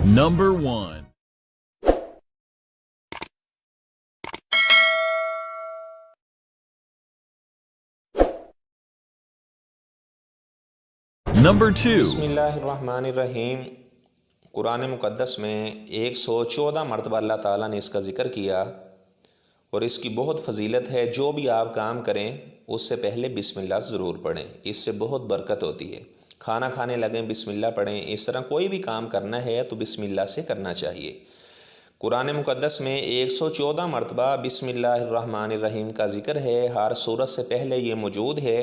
Number 1. Number 2. बिस्मिल्लाहिर्रहमानिर्रहीम। कुरान मुक़द्दस में 114 मरतबा अल्लाह ताला ने इसका ज़िक्र किया और इसकी बहुत फ़जीलत है। जो भी आप काम करें उससे पहले बिस्मिल्लाह ज़रूर पढ़ें, इससे बहुत बरकत होती है। खाना खाने लगें बिस्मिल्लाह पढ़ें। इस तरह कोई भी काम करना है तो बिस्मिल्लाह से करना चाहिए। कुरान मुक़द्दस में 114 मरतबा बिस्मिल्लाहिर्रहमानिर्रहीम का ज़िक्र है। हर सूरत से पहले ये मौजूद है,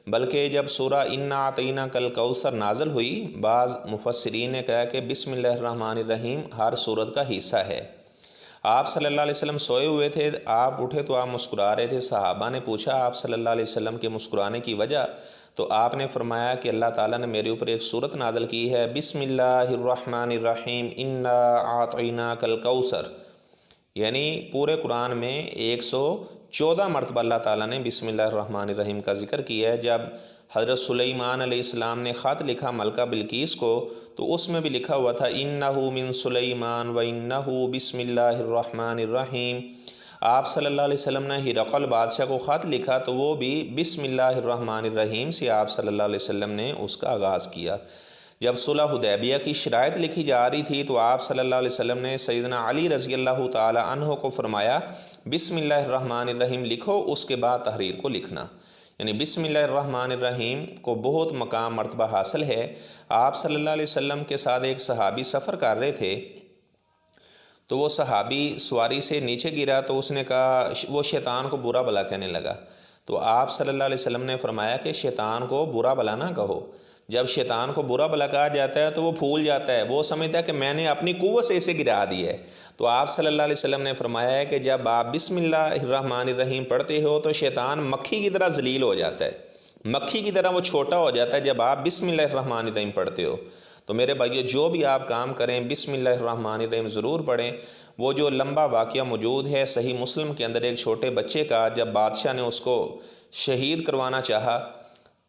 बल्कि जब सूरा इन्ना आतईना कल कौसर नाज़िल हुई, बाज़ मुफस्सिरीन ने कहा कि बिस्मिल्लाहिर्रहमानिर्रहीम हर सूरत का हिस्सा है। आप सल्लल्लाहु अलैहि वसल्लम सोए हुए थे, आप उठे तो आप मुस्कुरा रहे थे। सहाबा ने पूछा आप सल्लल्लाहु अलैहि वसल्लम के मुस्कुराने की वजह, तो आपने फरमाया कि अल्लाह ताला ने मेरे ऊपर एक सूरत नाज़िल की है, बिस्मिल्लाहिर्रहमानिर्रहीम इन्ना आतईना कल कौसर। यानी पूरे कुरान में 114 मरतबा अल्लाह ताला ने बिस्मिल्लाहिर्रहमानिर्रहीम का ज़िक्र किया है। जब हज़रत सुलेमान अलैहिस्सलाम ने ख़त लिखा मलका बिल्कीस को, तो उसमें भी लिखा हुआ था इन्नहु मिन सुलेमान व इन्नहु बिस्मिल्लाहिर्रहमानिर्रहीम। आप सल्लल्लाहु अलैहि वसल्लम ने हिरक़ल बादशाह को ख़त लिखा तो वो भी बिस्मिल्लाहिर्रहमानिर्रहीम से आप सल्लल्लाहु अलैहि वसल्लम ने उसका आगाज़ किया। जब सुलह हुदैबिया की शराइत लिखी जा रही थी तो आप सल्लल्लाहु अलैहि वसल्लम ने सैयदना अली रज़ी अल्लाह ताला अन्हो को फरमाया बिस्मिल्लाहिर्रहमानिर्रहीम लिखो, उसके बाद तहरीर को लिखना। यानी बिस्मिल्लाहिर्रहमानिर्रहीम को बहुत मकाम मर्तबा हासिल है। आप सल्लल्लाहु अलैहि वसल्लम के साथ एक सहाबी सफ़र कर रहे थे, तो वो सहाबी सवारी से नीचे गिरा तो उसने कहा, वो शैतान को बुरा भला कहने लगा। तो आप सल्लल्लाहु अलैहि वसल्लम ने फरमाया कि शैतान को बुरा भला ना कहो। जब शैतान को बुरा भला कहा जाता है तो वो फूल जाता है, वो समझता है कि मैंने अपनी कुव्वत से इसे गिरा दी है। तो आप सल्लल्लाहु अलैहि वसल्लम ने फरमाया है कि जब आप बिस्मिल्लाहिर्रहमानिर्रहीम पढ़ते हो तो शैतान मक्खी की तरह जलील हो जाता है, मक्खी की तरह वो छोटा हो जाता है जब आप बिस्मिल्लाहिर्रहमानिर्रहीम पढ़ते हो। तो मेरे भाइयों, जो भी आप काम करें बिस्मिल्लाहिर्रहमानिर्रहीम ज़रूर पढ़ें। वो जो लंबा वाक़या मौजूद है सही मुस्लिम के अंदर, एक छोटे बच्चे का, जब बादशाह ने उसको शहीद करवाना चाहा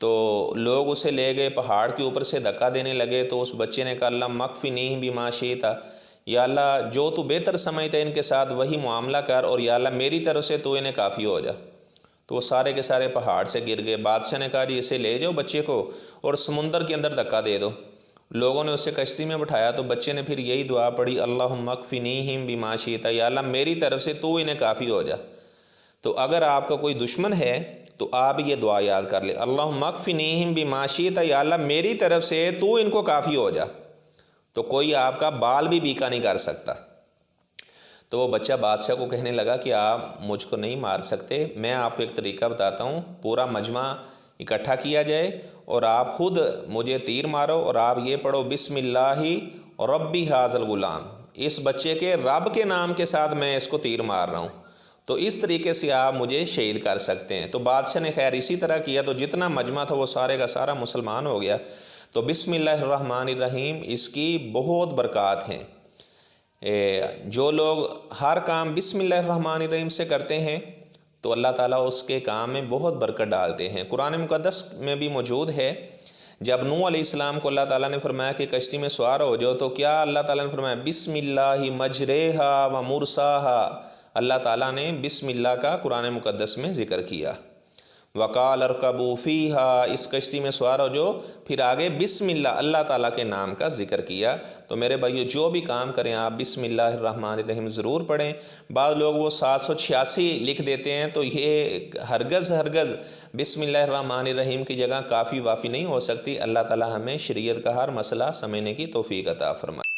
तो लोग उसे ले गए, पहाड़ के ऊपर से धक्का देने लगे। तो उस बच्चे ने कहा अल्लाह मकफ़िनी बिमा शीता, या अल्लाह जो तू बेहतर समझता है इनके साथ वही मामला कर, और या अल्लाह मेरी तरफ से तो इन्हें काफ़ी हो जा। तो वो सारे के सारे पहाड़ से गिर गए। बादशाह ने कहा जी इसे ले जाओ बच्चे को और समुंदर के अंदर धक्का दे दो। लोगों ने उसे कश्ती में बिठाया तो बच्चे ने फिर यही दुआ पढ़ी अल्लाहुम्मा मकफ़िनीहिम बिमा शीता, या अल्लाह मेरी तरफ से तू इन्हें काफ़ी हो जा। तो अगर आपका कोई दुश्मन है तो आप ये दुआ याद कर ले, अल्लाहुम्मा मकफ़िनीहिम बिमा शीता, या अल्लाह मेरी तरफ से तू इनको काफ़ी हो जा। तो कोई आपका बाल भी बीका नहीं कर सकता। तो वो बच्चा बादशाह को कहने लगा कि आप मुझको नहीं मार सकते, मैं आपको एक तरीका बताता हूँ। पूरा मजमा इकट्ठा किया जाए और आप ख़ुद मुझे तीर मारो और आप ये पढ़ो बिस्मिल्लाहि रब्बी हाज़ल ग़ुलाम, इस बच्चे के रब के नाम के साथ मैं इसको तीर मार रहा हूँ, तो इस तरीके से आप मुझे शहीद कर सकते हैं। तो बादशाह ने खैर इसी तरह किया, तो जितना मजमा था वो सारे का सारा मुसलमान हो गया। तो बिस्मिल्लाहिर्रहमानिर्रहीम इसकी बहुत बरक़ात हैं। जो लोग हर काम बिस्मिल्लाहिर्रहमानिर्रहीम से करते हैं तो अल्लाह ताला उसके काम में बहुत बरकत डालते हैं। कुरान मुक़द्दस में भी मौजूद है, जब नूह अलैहिस्सलाम को अल्लाह ताला ने फरमाया कि कश्ती में सवार हो जाओ, तो क्या अल्लाह ताला ने फरमाया बिस्मिल्लाहि मजरेहा व मुरसाहा। अल्लाह ताला ने बिस्मिल्लाह का कुरान मुक़द्दस में ज़िक्र किया। वक़ाल अरकबू फ़ीहा, इस कश्ती में सवार हो जो, फिर आगे बिस्मिल्लाह अल्लाह ताला के नाम का ज़िक्र किया। तो मेरे भाइयों, जो भी काम करें आप बिस्मिल्लाहिर्रहमानिर्रहीम ज़रूर पढ़ें। बाद लोग वो 786 लिख देते हैं, तो ये हरगज़ बिस्मिल्लाहिर्रहमानिर्रहीम की जगह काफ़ी वाफ़ी नहीं हो सकती। अल्लाह ताला हमें शरीयत का हर मसला समझने की तौफ़ीक़ अता फ़रमाए।